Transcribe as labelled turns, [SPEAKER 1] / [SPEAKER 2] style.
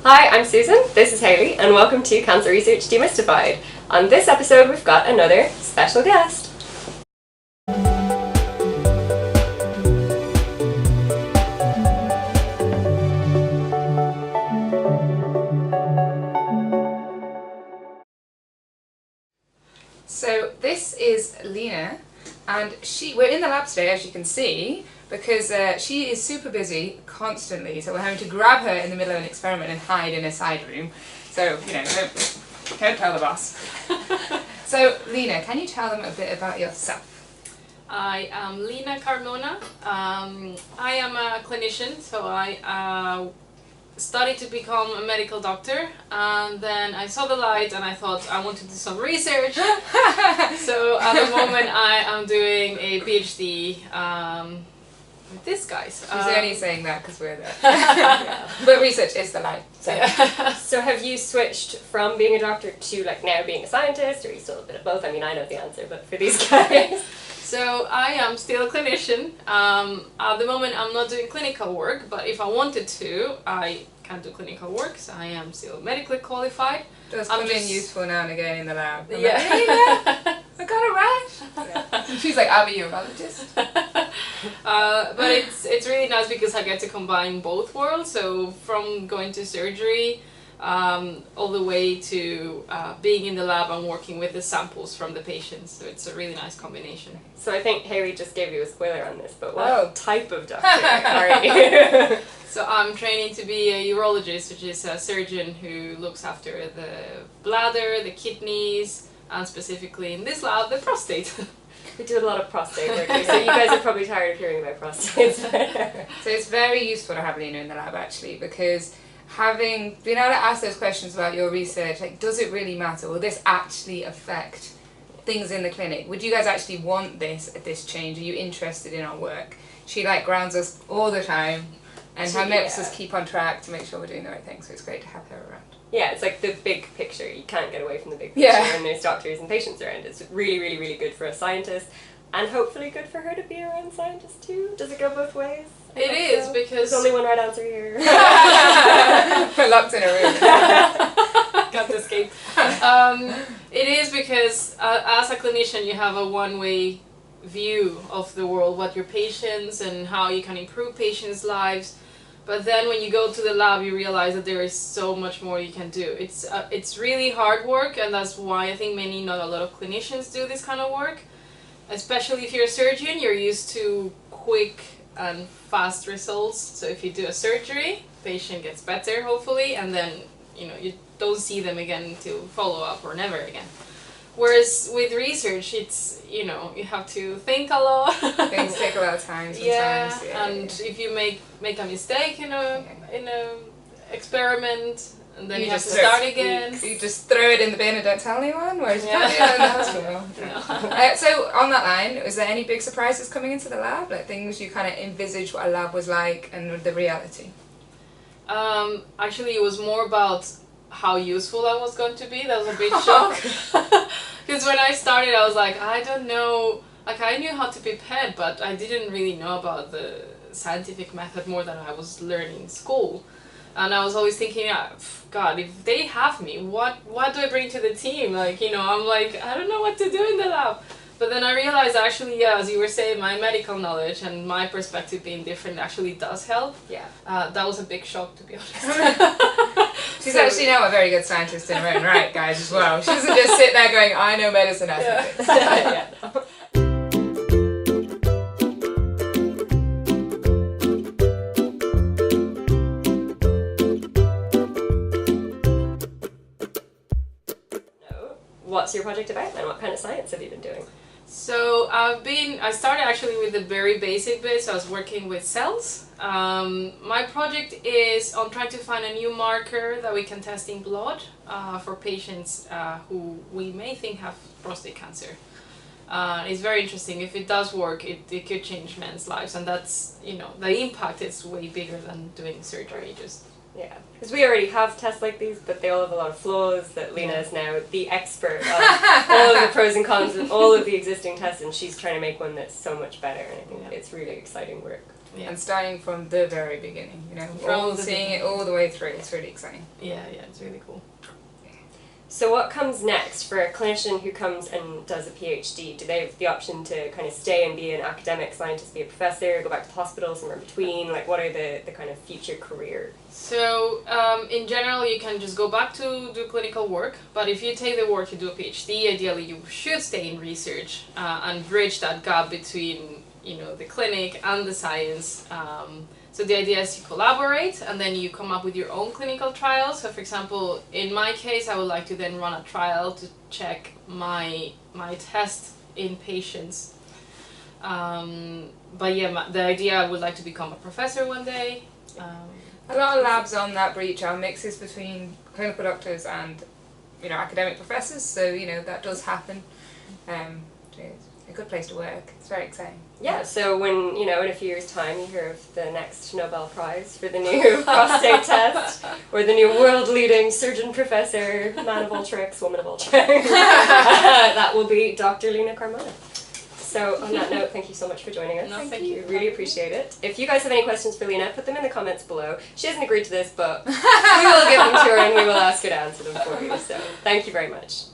[SPEAKER 1] Hi, I'm Susan, this is Hayley, and welcome to Cancer Research Demystified. On this episode we've got another special guest.
[SPEAKER 2] So this is Lena, and we're in the lab today, as you can see, because she is super busy constantly, so we're having to grab her in the middle of an experiment and hide in a side room. So, don't tell the boss. So, Lena, can you tell them a bit about yourself?
[SPEAKER 3] I am Lina Carmona. I am a clinician, so I studied to become a medical doctor, and then I saw the light and I thought I want to do some research. So at the moment I am doing a PhD with these guys.
[SPEAKER 2] She's only saying that because we're there. Yeah. But research is the light. So.
[SPEAKER 3] Yeah.
[SPEAKER 1] So have you switched from being a doctor to now being a scientist, or are you still a bit of both? I mean, I know the answer, but for these guys.
[SPEAKER 3] So I am still a clinician. At the moment I'm not doing clinical work, but if I wanted to, I can do clinical work, so I am still medically qualified.
[SPEAKER 2] Does come in useful now and again in the lab. I'm
[SPEAKER 3] Yeah.
[SPEAKER 2] like, Lena, I got a rash. Yeah. She's like, I'm a urologist.
[SPEAKER 3] But it's really nice because I get to combine both worlds, so from going to surgery all the way to being in the lab and working with the samples from the patients, so it's a really nice combination.
[SPEAKER 1] So I think Hayley just gave you a spoiler on this, but what
[SPEAKER 2] Oh.
[SPEAKER 1] type of doctor are you?
[SPEAKER 3] So I'm training to be a urologist, which is a surgeon who looks after the bladder, the kidneys, and specifically in this lab, the prostate.
[SPEAKER 1] We do a lot of prostate work here, so you guys are probably tired of hearing about prostates.
[SPEAKER 2] So it's very useful to have Lena in the lab actually, because having been able to ask those questions about your research, like, does it really matter? Will this actually affect things in the clinic? Would you guys actually want this change? Are you interested in our work? She grounds us all the time and helps us keep on track to make sure we're doing the right thing, so it's great to have her around.
[SPEAKER 1] Yeah, it's like the big picture. You can't get away from the big picture when there's doctors and patients around. It's really, really, really good for a scientist, and hopefully good for her to be around scientists too. Does it go both ways?
[SPEAKER 3] It is, because...
[SPEAKER 1] There's only one right answer here.
[SPEAKER 2] We're locked in a room.
[SPEAKER 3] Got to escape. It is because as a clinician you have a one-way view of the world, what your patients and how you can improve patients' lives. But then when you go to the lab, you realize that there is so much more you can do. It's really hard work, and that's why I think not a lot of clinicians do this kind of work. Especially if you're a surgeon, you're used to quick and fast results. So if you do a surgery, patient gets better hopefully, and then you don't see them again until follow-up or never again. Whereas with research, it's, you have to think a lot.
[SPEAKER 2] Things take a lot of time sometimes.
[SPEAKER 3] Yeah, and if you make a mistake in a experiment, and then you have to start again.
[SPEAKER 2] You just throw it in the bin and don't tell anyone, whereas you can't do that in the hospital.
[SPEAKER 3] No.
[SPEAKER 2] So on that line, was there any big surprises coming into the lab? Like things you kind of envisaged what a lab was like and the reality?
[SPEAKER 3] Actually, it was more about how useful that was going to be. That was a big shock. Because when I started, I was like, I don't know, I knew how to pipette, but I didn't really know about the scientific method more than I was learning in school. And I was always thinking, God, if they have me, what do I bring to the team? I'm like, I don't know what to do in the lab. But then I realized actually, as you were saying, my medical knowledge and my perspective being different actually does help.
[SPEAKER 1] Yeah.
[SPEAKER 3] That was a big shock, to be honest.
[SPEAKER 2] She's actually now a very good scientist in her own right, guys, as well. She doesn't just sit there going, I know medicine as it is.
[SPEAKER 1] Yeah. What's your project about, and what kind of science have you been doing?
[SPEAKER 3] So I started actually with the very basic bit, so I was working with cells. My project is on trying to find a new marker that we can test in blood for patients who we may think have prostate cancer. It's very interesting. If it does work, it could change men's lives, and that's, the impact is way bigger than doing surgery.
[SPEAKER 1] Yeah, because we already have tests like these, but they all have a lot of flaws. That Lena is now the expert of all of the pros and cons of all of the existing tests, and she's trying to make one that's so much better, and I think it's really exciting work.
[SPEAKER 2] and starting from the very beginning, you know, seeing it all the way through. It's really exciting.
[SPEAKER 3] Yeah, it's really cool.
[SPEAKER 1] So what comes next for a clinician who comes and does a PhD? Do they have the option to kind of stay and be an academic scientist, be a professor, go back to the hospital, somewhere in between? Like, what are the kind of future careers?
[SPEAKER 3] So, in general, you can just go back to do clinical work, but if you take the work to do a PhD, ideally you should stay in research and bridge that gap between, you know, the clinic and the science. So the idea is you collaborate and then you come up with your own clinical trials. So for example, in my case, I would like to then run a trial to check my test in patients. But yeah, the idea, I would like to become a professor one day.
[SPEAKER 2] A lot of labs on that breach are mixes between clinical doctors and, you know, academic professors. So, you know, that does happen. It's a good place to work. It's very exciting.
[SPEAKER 1] Yeah, so when, you know, in a few years' time you hear of the next Nobel Prize for the new prostate test, or the new world-leading surgeon professor, man of all tricks, woman of all tricks, that will be Dr. Lina Carmona. So on that note, thank you so much for joining us.
[SPEAKER 3] No, thank you.
[SPEAKER 1] Really appreciate it. If you guys have any questions for Lina, put them in the comments below. She hasn't agreed to this, but we will give them to her and we will ask her to answer them for you. So thank you very much.